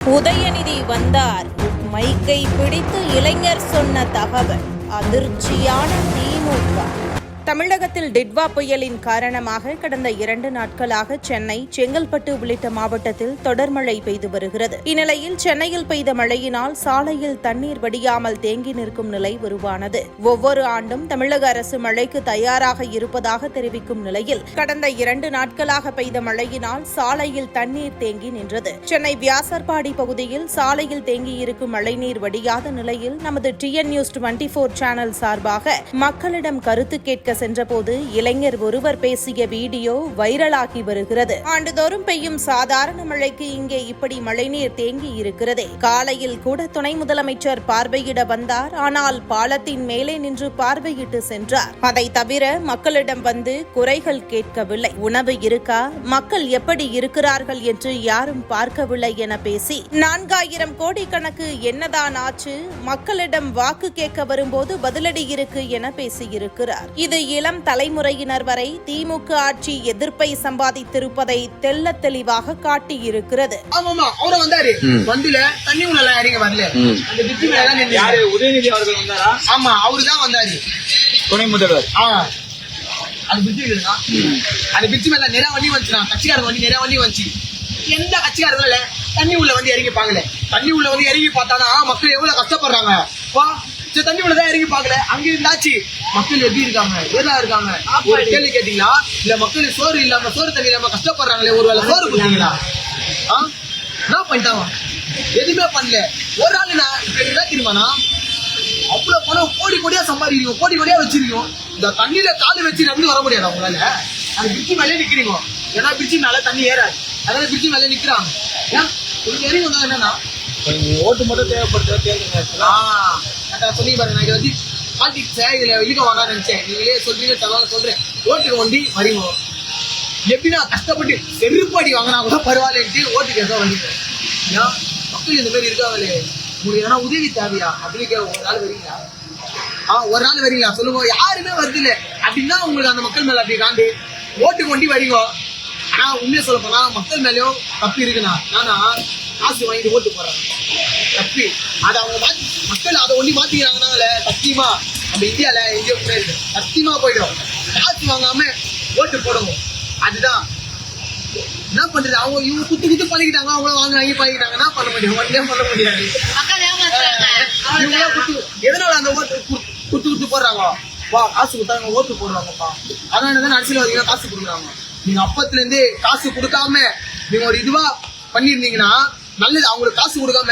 உதயநிதி வந்தார். மைக்கை பிடித்து இளைஞர் சொன்ன தகவல் அதிர்ச்சியான திமுக. தமிழகத்தில் டிட்வா புயலின் காரணமாக கடந்த 2 நாட்களாக சென்னை, செங்கல்பட்டு உள்ளிட்ட மாவட்டத்தில் தொடர் மழை பெய்து வருகிறது. இந்நிலையில் சென்னையில் பெய்த மழையினால் சாலையில் தண்ணீர் வடியாமல் தேங்கி நிற்கும் நிலை உருவானது. ஒவ்வொரு ஆண்டும் தமிழக அரசு மழைக்கு தயாராக இருப்பதாக தெரிவிக்கும் நிலையில் கடந்த 2 நாட்களாக பெய்த மழையினால் சாலையில் தண்ணீர் தேங்கி நின்றது. சென்னை வியாசர்பாடி பகுதியில் சாலையில் தேங்கியிருக்கும் மழைநீர் வடியாத நிலையில் நமது TN News 24 சேனல் சார்பாக மக்களிடம் கருத்து கேட்க சென்றபோது இளைஞர் ஒருவர் பேசிய வீடியோ வைரலாகி வருகிறது. ஆண்டுதோறும் பெய்யும் சாதாரண மழைக்கு இங்கே இப்படி மழைநீர் தேங்கி இருக்கிறதே. காலையில் கூட துணை முதலமைச்சர் பார்வையிட வந்தார். ஆனால் பாலத்தின் மேலே நின்று பார்வையிட்டு சென்றார். அதை தவிர மக்களிடம் வந்து குறைகள் கேட்கவில்லை. உணவு இருக்கா, மக்கள் எப்படி இருக்கிறார்கள் என்று யாரும் பார்க்கவில்லை என பேசி 4000 கோடி கணக்கு என்னதான் ஆச்சு, மக்களிடம் வாக்கு கேட்க வரும்போது பதிலடி இருக்கு என பேசியிருக்கிறார். இது இளம் தலைமுறையினர் வரை திமுக ஆட்சி எதிர்ப்பை சம்பாதித்திருப்பதை தெல்ல தெளிவாக காட்டியிருக்கிறது. துணை முதல்வர் எந்த கட்சிக்காரங்கள தண்ணி உள்ள வந்து இறங்கி பாக்கல. தண்ணி உள்ள வந்து இறங்கி பார்த்தாதான் மக்கள் எவ்வளவு கஷ்டப்படுறாங்க. தண்ணி உள்ளதான் இறங்கி பாக்கல. அங்க இருந்தாச்சு மக்கள் எப்படி இருக்காங்க, ஏதா இருக்காங்க ஒரு கேள்வி கேட்டீங்களா? இல்ல மக்கள் சோறு இல்லாம, சோறு தண்ணி இல்லாம கஷ்டப்படுறாங்களே, ஒரு வேளை சோறு கொடுத்தீங்களா? என்ன பண்ணிட்டாங்க? எதுவுமே பண்ணல. ஒரு ஆளு நான் இப்ப என்ன தெரியுமாண்ணா, அவ்வளவு பணம் கோடி கோடியா சம்பாதிக்கிறோம், கோடி கோடியா வச்சிருக்கோம். இந்த தண்ணியில காலு வச்சு நடந்து வர முடியாது அவங்களால. அந்த பிரிட்ஜி மேலே நிக்கிறீங்க. ஏன்னா பிரிட்ஜி மேல தண்ணி ஏறாது, அதனால பிரிட்ஜி மேலே நிக்கிறாங்க. ஏன் கொஞ்சம் இறங்கி வந்தா என்னன்னா ஓட்டு மட்டும் தேவைப்படுது. சொல்லி பாருங்க, நான் இது வந்து பாலிடிக்ஸ் இதுல இழுக்க வேணாம்னு நினைச்சேன். நீங்களே சொல்றீங்க, சொல்றேன். ஓட்டுக்கு வண்டி வரீங்க எப்படின்னா கஷ்டப்பட்டு செருப்பாடி வாங்கினா கூட பரவாயில்லன்ட்டு ஓட்டுக்கு ஏதோ வண்டிங்க. ஏன் மக்கள் இந்த மாதிரி இருக்காங்களே, உங்களுக்கு எதனா உதவி தேவையா அப்படின்னு ஒரு நாள் வரீங்களா? ஒரு நாள் வரீங்களா சொல்லுங்க. யாருமே வருது இல்லை அப்படின்னா உங்களுக்கு அந்த மக்கள் மேல அப்படி காண்டு ஓட்டுக்கு வண்டி வரீங்க. ஆனா உண்மையை சொல்ல போனா மக்கள் மேலேயும் தப்பு இருக்குண்ணா. ஆனா காசு வாங்கிட்டு ஓட்டு போறாங்க தப்பி. அதை அவங்க மக்கள் அதை ஒண்டி மாத்திக்கிறாங்கனால சத்தியமா நம்ம இந்தியால எங்கேயோ போயிருக்கு, சத்தியமா போயிடும். காசு வாங்காம ஓட்டு போடுவோம். அதுதான் என்ன பண்றது. அவங்க இவங்க குத்து பழகிட்டாங்க, அவங்களும் வாங்கி பழகிட்டாங்க. என்ன பண்ண முடியும்? ஒன்றையும் பண்ண முடியாது. எதனால அந்த ஓட்டு குத்து போடுறாங்க? காசு கொடுத்தாங்க ஓட்டு போடுவாங்கப்பா. அதனாலதான் அரசியல்வாதிகள் காசு கொடுக்குறாங்க. நீங்க அப்பத்துல இருந்தே காசு கொடுக்காம நீங்க ஒரு இதுவா பண்ணிருந்தீங்கன்னா நல்லது. அவங்களுக்கு காசு கொடுக்காம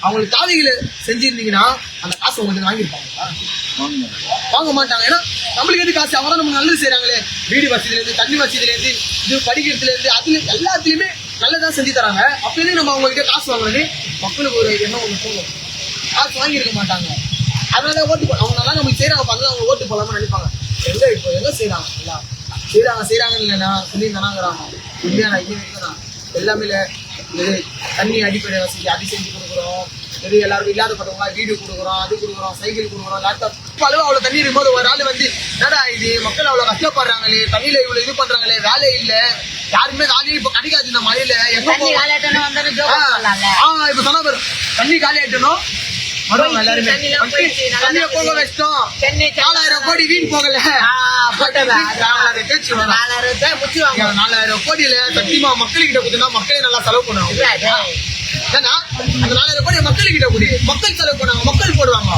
அவங்களுக்கு தாவிகளை செஞ்சிருந்தீங்கன்னா அந்த காசு உங்களுக்கு வாங்கிருப்பாங்க? வாங்க மாட்டாங்க. ஏன்னா நம்மளுக்கு எது காசு, அவங்க நம்ம நல்லது செய்யறாங்களே. வீடு வசதியில இருந்து, தண்ணி வசதியில இருந்து, இது படிக்கிறதுல இருந்து, அதுல எல்லாத்துலயுமே நல்லதான் செஞ்சு தராங்க. அப்படின்னு நம்ம அவங்க கிட்ட காசு வாங்குறது மக்களுக்கு ஒரு எண்ணம் ஒண்ணு போகும். காசு வாங்கியிருக்க மாட்டாங்க. அதனால ஓட்டு அவங்க நல்லா நம்மளுக்கு செய்யறாங்க பார்த்து அவங்க ஓட்டு போலாம நினைப்பாங்க. எங்க செய்யறாங்க எல்லாம் செய்யறாங்க இல்லைன்னா சொல்லியிருந்தானாங்கிறாங்க. உண்மையான இதுதான் எல்லாமே இது தண்ணி அடிப்படை வசதி அது செஞ்சு கொடுக்குறோம். இது எல்லாருக்கும் இல்லாதப்பட்டவங்க வீடு கொடுக்குறோம், அது கொடுக்குறோம், சைக்கிள் கொடுக்குறோம், லேப்டாப். இப்போ அளவு அவ்வளோ தண்ணி இருக்கும்போது ஒரு ஆள் வந்து என்னடா இது மக்கள் அவ்வளோ கஷ்டப்படுறாங்களே, தண்ணியில இவ்வளோ இது பண்றாங்களே, வேலை இல்லை, யாருமே காலையில் இப்போ கிடைக்காது இந்த மழையில. எங்க இப்ப சொன்னா தண்ணி காலி ஆயிட்டணும் எல்லாருமே தண்ணியை போக வச்சிட்டோம். 4000 கோடி வீண் போகல. 4000 கோடியில சத்தியமா மக்கள்கிட்ட கொடுத்தா மக்களே நல்லா செலவு பண்ணுவாங்க. ஏன்னா அந்த 4000 கோடி மக்கள்கிட்ட கூடி மக்கள் செலவு பண்ணுவாங்க, மக்கள் போடுவாங்க.